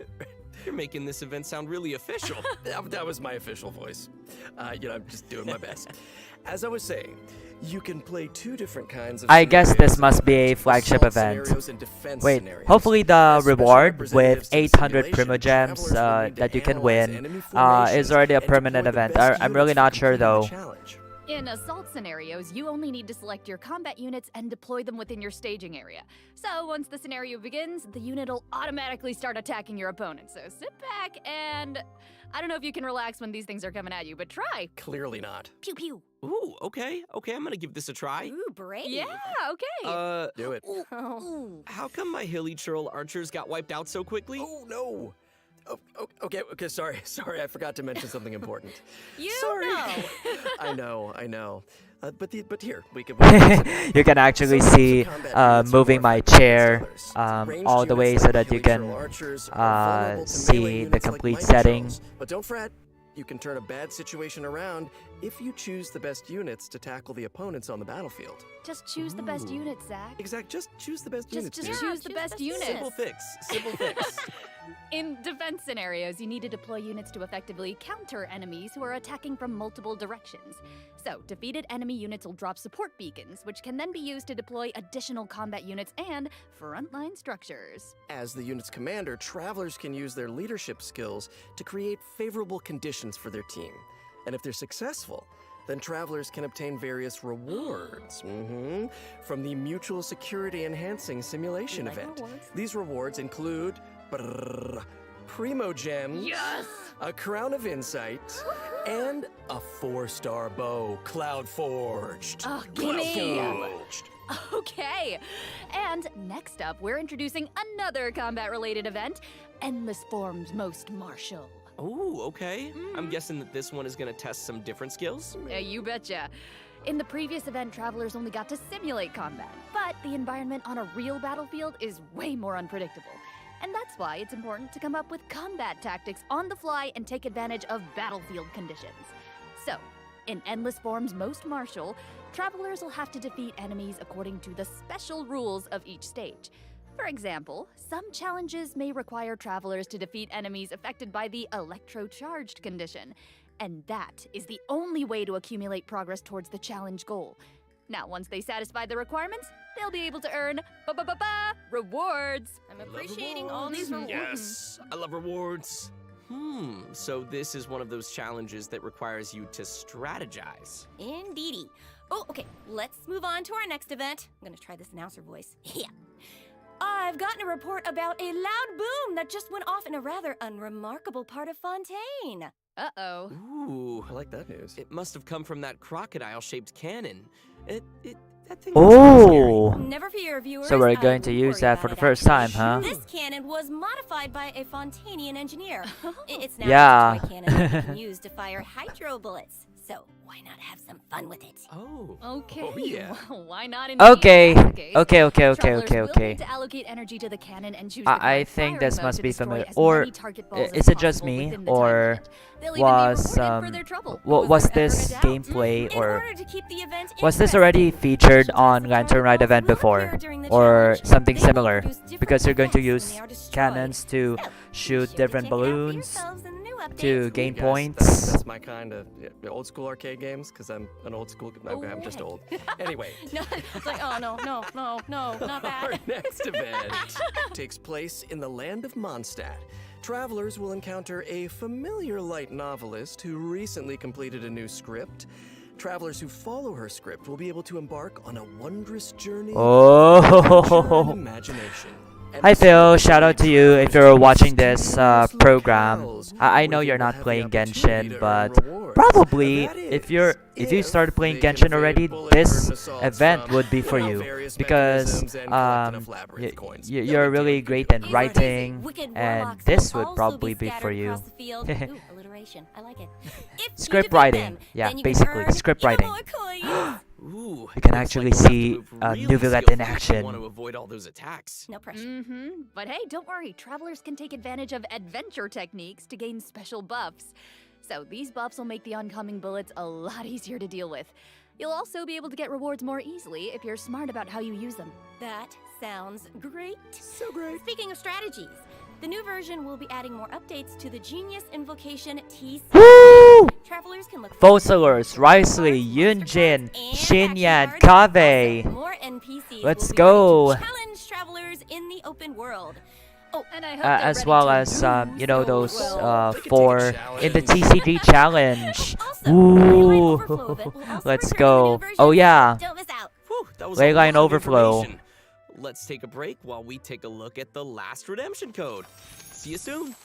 You're making this event sound really official. That was my official voice. I'm just doing my best. As I was saying, you can play two different kinds of I guess scenarios this must be a events, flagship assault event. scenarios and defense Wait, scenarios. hopefully the As special reward representatives with to the 800 simulation, primo gems travelers will need to that you can analyze win enemy is formations already a and permanent deploy the event. best I'm really units for not sure completing the though. challenge. In assault scenarios, you only need to select your combat units and deploy them within your staging area. So once the scenario begins, the unit will automatically start attacking your opponent. So sit back and... I don't know if you can relax when these things are coming at you, but try. Clearly not. Pew pew. Ooh, okay, I'm gonna give this a try. Ooh, brave. Yeah, okay. Do it. Oh. How come my hilly churl archers got wiped out so quickly? Oh, no. Okay, sorry, I forgot to mention something important. You Sorry. know. I know. But here, we can... You can actually Some see types of combat units are moving more my effective chair against others. Ranged all the way units so like that you Hilly can Churl archers are vulnerable to see melee the units like complete mighty setting. churls. But don't fret, you can turn a bad situation around if you choose the best units to tackle the opponents on the battlefield. Just choose the best unit, Zach. Exact, just choose the best units. Just dude. choose the best unit. Simple fix. In defense scenarios, you need to deploy units to effectively counter enemies who are attacking from multiple directions. So, defeated enemy units will drop support beacons, which can then be used to deploy additional combat units and frontline structures. As the unit's commander, travelers can use their leadership skills to create favorable conditions for their team. And if they're successful, then travelers can obtain various rewards from the Mutual Security Enhancing Simulation event. Rewards. These rewards include Primo Gems, Yes! a Crown of Insight, and a 4-star bow, Cloud Forged. Oh, Cloud gimme! Forged. Okay. And next up, we're introducing another combat-related event, Endless Forms Most Martial. Ooh, okay. I'm guessing that this one is gonna test some different skills. Yeah, you betcha. In the previous event, travelers only got to simulate combat, but the environment on a real battlefield is way more unpredictable. And that's why it's important to come up with combat tactics on the fly and take advantage of battlefield conditions. So, in Endless Forms Most Martial, travelers will have to defeat enemies according to the special rules of each stage. For example, some challenges may require travelers to defeat enemies affected by the electro-charged condition, and that is the only way to accumulate progress towards the challenge goal. Now, once they satisfy the requirements, they'll be able to earn rewards. I'm appreciating all these rewards. Yes, I love rewards. So this is one of those challenges that requires you to strategize. Indeedy. Oh, okay. Let's move on to our next event. I'm gonna try this announcer voice. Yeah. I've gotten a report about a loud boom that just went off in a rather unremarkable part of Fontaine. Uh-oh. Ooh, I like that news. it must have come from that crocodile-shaped cannon. That thing Oh. Never fear, viewers. So we're I going to won't use worry that about for the it, first time, actually. huh? This cannon was modified by a Fontanian engineer. It's now Yeah. a toy cannon that we can use to fire hydro bullets. So why not have some fun with it? Oh. Okay. Oh, yeah. Well, why not indeed? Okay. In that case? Okay. Travelers will Okay. need to allocate energy to the cannon and choose the I correct think firing this mode must to be destroy familiar. as Or many target balls as is it just possible me, within the time or limit. They'll even be was rewarded for their trouble. was there ever this a doubt? gameplay In or order to keep the event was this interesting, already featured the on target Lantern Ride balls event will before, appear during the or challenge. something They will similar? produce different Because you're going to effects when use they are destroyed. cannons to So, shoot be sure to different check it out for balloons yourselves in the new to updates. gain Yes, points. That's my kind of old school arcade games, because I'm an old school. Okay, I'm just old. Anyway, No, it's like, oh no, not our that. next event takes place in the land of Mondstadt. Travelers will encounter a familiar light novelist who recently completed a new script. Travelers who follow her script will be able to embark on a wondrous journey of adventure and Oh. imagination. Hi Phil, shout out to you if you're watching this program. I know you're not playing Genshin, but probably if you started playing Genshin already, this event would be for you, because you're really great in writing, and this would probably be for you. Ooh, alliteration. I like it. If you Script defeat writing, them, yeah, then you can basically earn script even writing. more coins. Ooh. You can looks actually like we'll have to see move really Nuvilet in skillfully if we action. want to avoid all those attacks. No pressure. Mm-hmm. But hey, don't worry. Travelers can take advantage of adventure techniques to gain special buffs. So these buffs will make the oncoming bullets a lot easier to deal with. You'll also be able to get rewards more easily if you're smart about how you use them. That sounds great. So great. Speaking of strategies, the new version will be adding more updates to the Genius Invocation TC. Woo! Travelers can look forward to Fosalers, Risley, Yunjin, Shinyan, Kave. more NPCs Let's will be go. ready to challenge travelers in the open world. Oh, And I hope they're As ready well to as do you know, those so. They can take a 4 in the TCG challenge. Also, Leyline Overflow Ooh, event will also let's return in the new go. version, Oh yeah, Don't miss out. Whew, that was Leyline a lot of Overflow. information. Let's take a break while we take a look at the last redemption code. See you soon.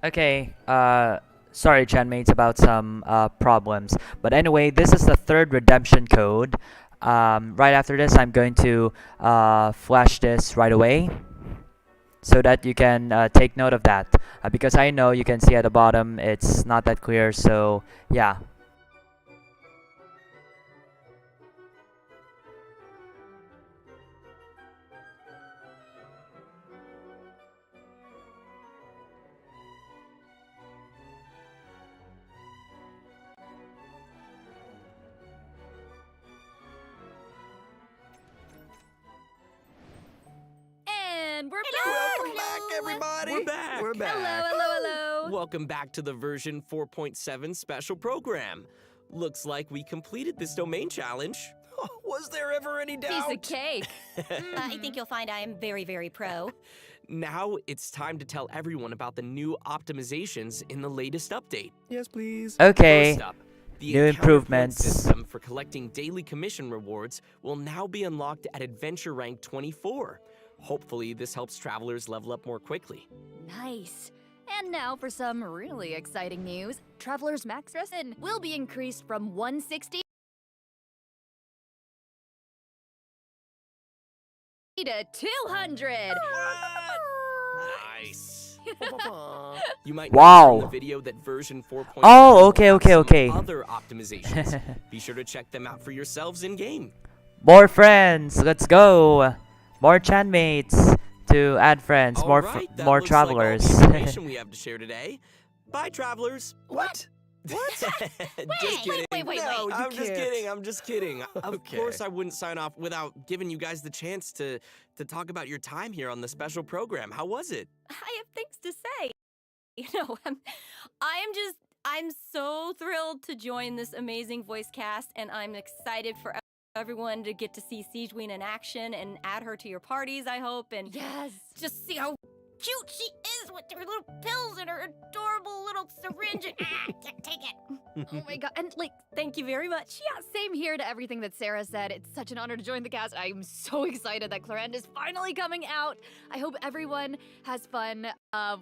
okay. Sorry, Chenmates, about some problems. But anyway, this is the third redemption code. Right after this, I'm going to flash this right away, so that you can take note of that. Because I know you can see at the bottom, it's not that clear. So yeah. And we're Welcome back, everybody. We're back. We're back. Hello. Welcome back to the version 4.7 special program. Looks like we completed this domain challenge. Was there ever any Piece doubt? of cake. I think you'll find I am very, very pro. Now it's time to tell everyone about the new optimizations in the latest update. Yes, please. Okay. First up, the New encounter point improvements. system for collecting daily commission rewards will now be unlocked at Adventure Rank 24. Hopefully, this helps travelers level up more quickly. Nice. And now for some really exciting news. Traveler's Max Resin will be increased from 160 to 200. Nice. You might Wow. notice in the video that version 4.0 Oh, okay, will have okay, some okay. other optimizations. Be sure to check them out for yourselves in game. More friends, let's go. More chan mates to add friends. All more right, that more looks like all the travelers. information we have to share today. Bye, travelers. What? What? Just kidding. wait, No, you I'm just can't. kidding. I'm just kidding. Of Okay. course, I wouldn't sign off without giving you guys the chance to talk about your time here on the special program. How was it? I have things to say. You know, I'm so thrilled to join this amazing voice cast, and I'm excited for everyone to get to see Sigewinne in action and add her to your parties, I hope, and Yes. just see how cute she is with her little pills and her adorable little syringe. Can't take it. Oh my god. And like, Thank you very much. yeah, same here to everything that Sarah said. It's such an honor to join the cast. I'm so excited that Clorinde is finally coming out. I hope everyone has fun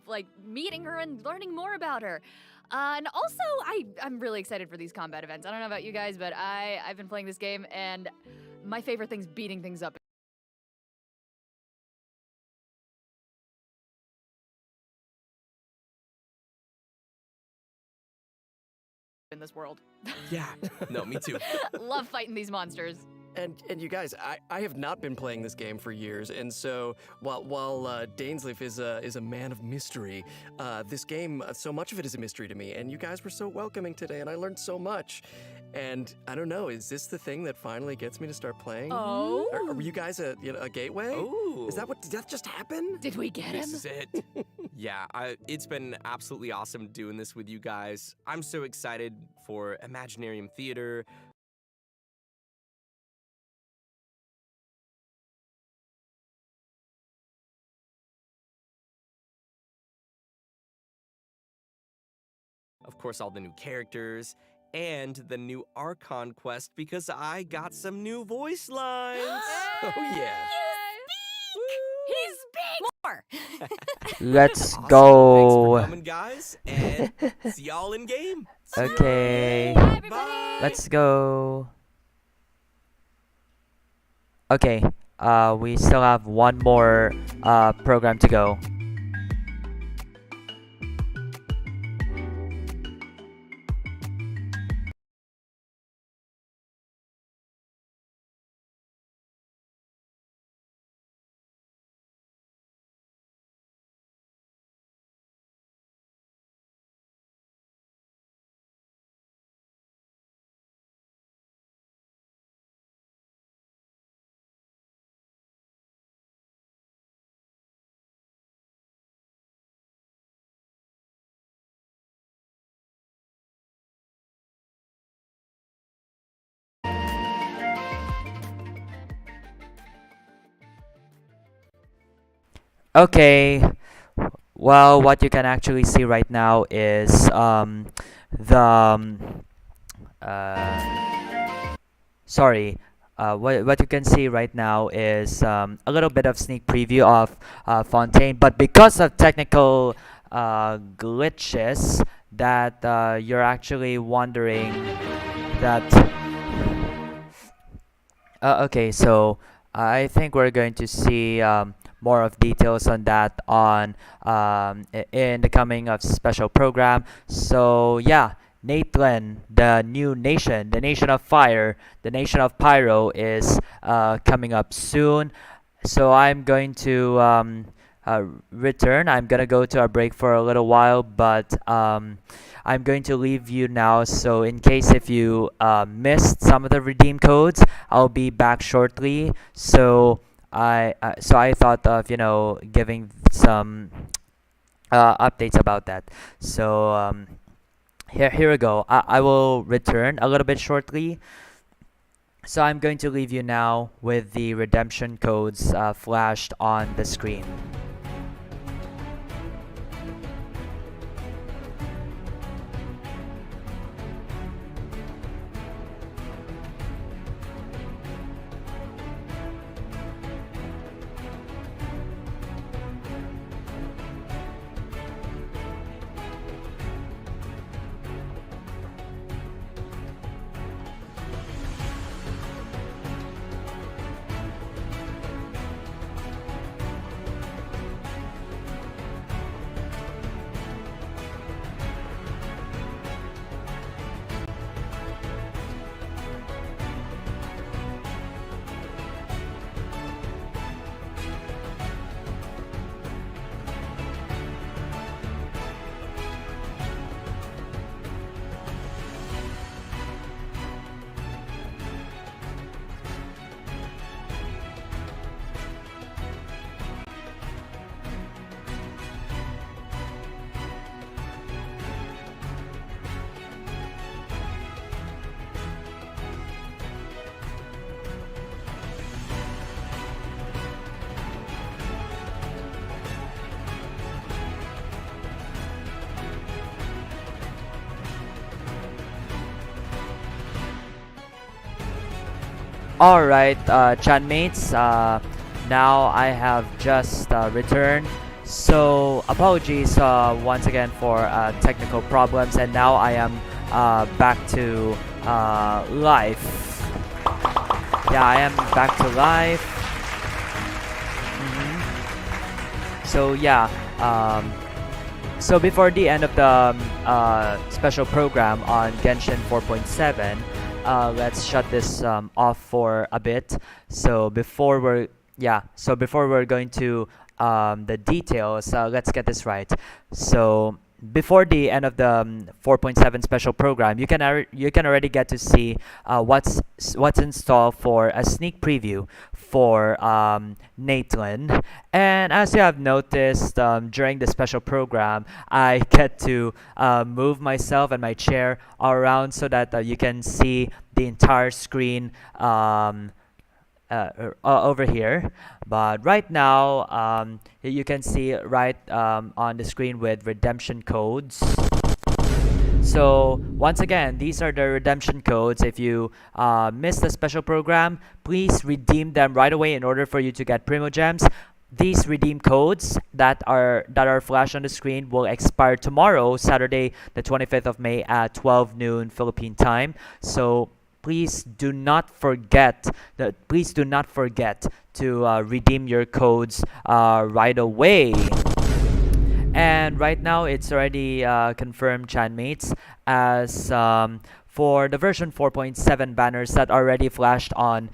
like meeting her and learning more about her. And also, I'm really excited for these combat events. I don't know about you guys, but I've been playing this game, and my favorite thing's beating things up. In this world. Yeah. No, me too. Love fighting these monsters. And you guys, I have not been playing this game for years, and so while Dainsleif is a man of mystery, this game, so much of it is a mystery to me. And you guys were so welcoming today, and I learned so much. And I don't know, is this the thing that finally gets me to start playing? Oh. Are you guys a gateway? Ooh. Is that what? Did that just happen? Did we get him? This is it. Yeah, it's been absolutely awesome doing this with you guys. I'm so excited for Imaginarium Theater. Of course, all the new characters and the new Archon quest because I got some new voice lines. Oh yeah. He speaks more. Let's Awesome. go. Thanks for coming, guys, and see y'all in game. Okay. Bye. Let's go. Okay. We still have one more program to go. Okay. Well, what you can actually see right now is sorry. What you can see right now is a little bit of sneak preview of Fontaine, but because of technical glitches that you're actually wondering that. Okay, so I think we're going to see more of details on that on in the coming of special program. So yeah, Natlan, the new nation, the nation of fire, the nation of pyro is coming up soon. So I'm going to return. I'm gonna go to a break for a little while, but I'm going to leave you now. So in case if you missed some of the redeem codes, I'll be back shortly. So I thought of giving some updates about that. So here we go. I will return a little bit shortly. So I'm going to leave you now with the redemption codes flashed on the screen. Alright, Chan mates, now I have just returned. So apologies once again for technical problems, and now I am back to life. Yeah, I am back to life. So yeah, so before the end of the special program on Genshin 4.7, let's shut this off for a bit. So before we're going to the details, let's get this right. So before the end of the 4.7 special program, you can already get to see what's in store for a sneak preview for Natelyn. And as you have noticed during the special program, I get to move myself and my chair around so that you can see the entire screen over here. But right now, you can see right on the screen with redemption codes. So once again, these are the redemption codes. If you missed the special program, please redeem them right away in order for you to get Primo Gems. These redeem codes that are flashed on the screen will expire tomorrow, Saturday, the 25th of May at 12 noon Philippine time. So please do not forget to redeem your codes right away. And right now it's already confirmed, Chan mates, as for the version 4.7 banners that are already flashed on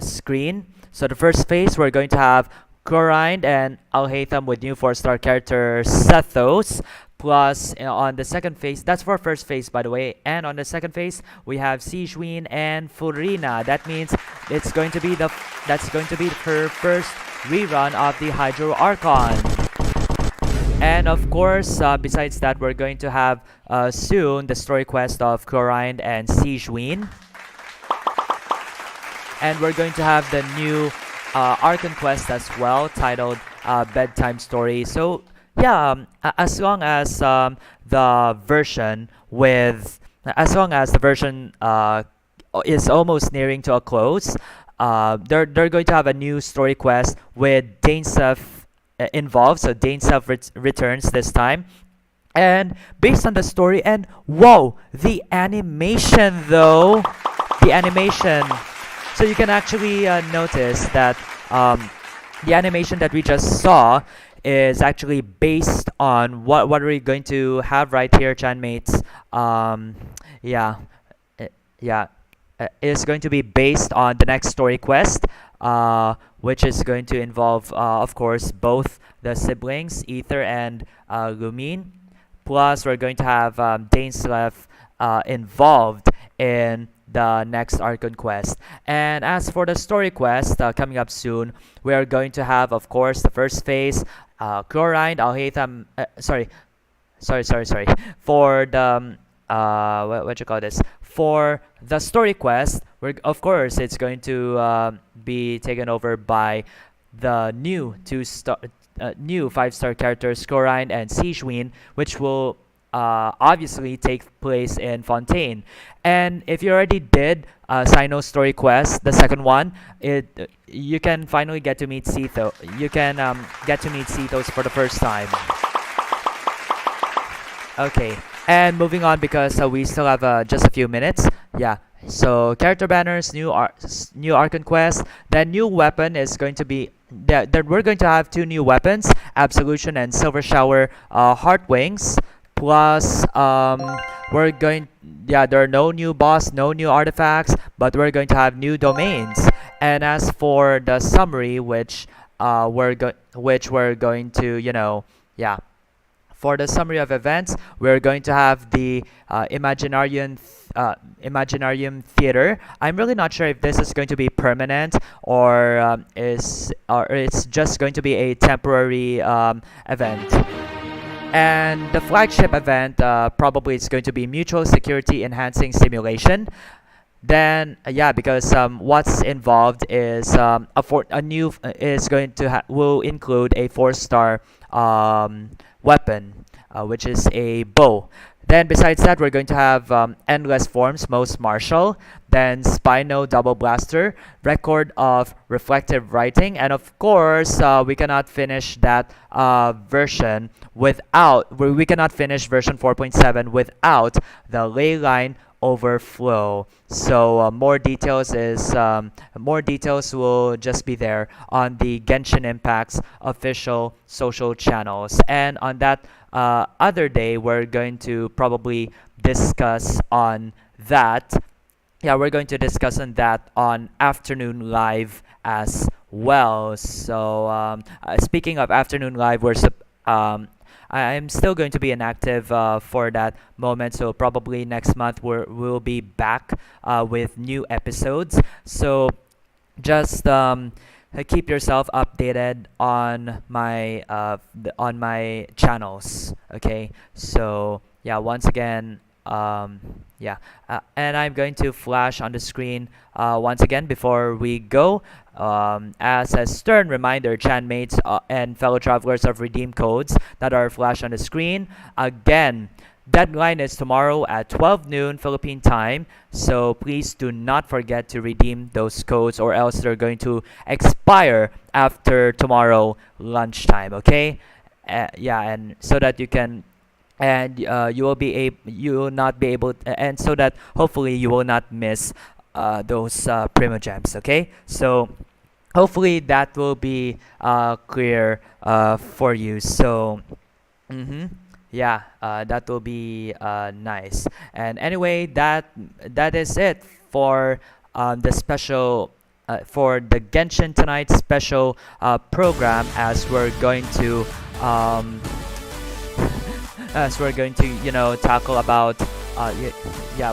screen. So the first phase, we're going to have Clorinde and Alhaitham with new 4-star character Sethos. Plus, on the second phase, that's for first phase, by the way. And on the second phase, we have Sigewinne and Furina. That means that's going to be her first rerun of the Hydro Archon. And of course, besides that, we're going to have soon the story quest of Clorinde and Sigewinne. And we're going to have the new Archon quest as well, titled Bedtime Story. So yeah, as long as the version is almost nearing to a close, they're going to have a new story quest with Dainsef involved. So Dainsef returns this time, and based on the story, and whoa, the animation though, so you can actually notice that the animation that we just saw is actually based on what we're going to have right here, Chan mates. It's going to be based on the next story quest, which is going to involve, of course, both the siblings, Ether and Lumine. Plus, we're going to have Dainsef involved in the next Archon quest. And as for the story quest coming up soon, we are going to have, of course, the first phase, Clorinde, Alhaitham, sorry. For the what you call this? For the story quest, of course it's going to be taken over by the new 5-star characters Clorinde and Sigewinne, which will obviously take place in Fontaine. And if you already did Sino's story quest, the second one, you can finally get to meet Sito. You can get to meet Sethos for the first time. Okay, and moving on, because we still have just a few minutes. Yeah, so character banners, new Archon quest. The new weapon is going to be that we're going to have 2 new weapons, Absolution and Silver Shower Heart Wings. Plus, there are no new boss, no new artifacts, but we're going to have new domains. And as for the summary, which we're going to, for the summary of events, we're going to have the Imaginarium Theater. I'm really not sure if this is going to be permanent or it's just going to be a temporary event. And the flagship event probably is going to be Mutual Security Enhancing Simulation. Then because what's involved is will include a 4-star weapon, which is a bow. Then besides that, we're going to have Endless Forms, Most Martial, then Spino Double Blaster, Record of Reflective Writing, and of course, we cannot finish that version without, we cannot finish version 4.7 without the Leyline Overflow. So more details will just be there on the Genshin Impact's official social channels. And on that other day, we're going to probably discuss on that. Yeah, we're going to discuss on that on Afternoon Live as well. So speaking of Afternoon Live, I'm still going to be inactive for that moment, so probably next month we'll be back with new episodes. So just keep yourself updated on my channels. Okay, so yeah, once again, yeah, and I'm going to flash on the screen once again before we go. As a stern reminder, Chanmates and fellow travelers of redeem codes that are flashed on the screen. Again, deadline is tomorrow at 12 noon Philippine time, so please do not forget to redeem those codes, or else they're going to expire after tomorrow lunchtime. Okay, yeah, and so that you can, and you will not be able, and so that hopefully you will not miss those Primo Gems. Okay, so hopefully that will be clear for you. So yeah, that will be nice. And anyway, that is it for the special for the Genshin Tonight special program, as we're going to tackle about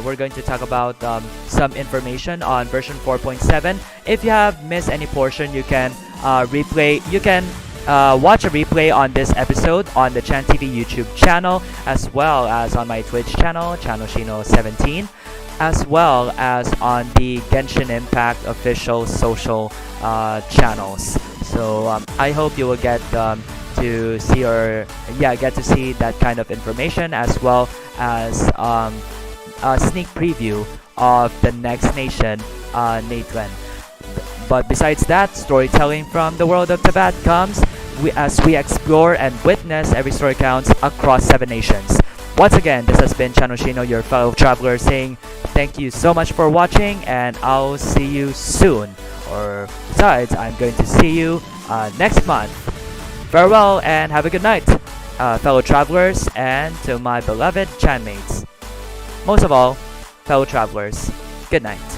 we're going to talk about some information on version 4.7. If you have missed any portion, you can replay. You can watch a replay on this episode on the Chan TV YouTube channel, as well as on my Twitch channel, Shino17, as well as on the Genshin Impact official social channels. So I hope you will get to see that kind of information, as well as a sneak preview of the next nation, Nathan. But besides that, storytelling from the world of Teyvat comes as we explore and witness every story counts across 7 nations. Once again, this has been Shino, your fellow traveler, saying thank you so much for watching, and I'll see you soon. Or besides, I'm going to see you next month. Farewell and have a good night, fellow travelers, and to my beloved Chanmates. Most of all, fellow travelers, good night.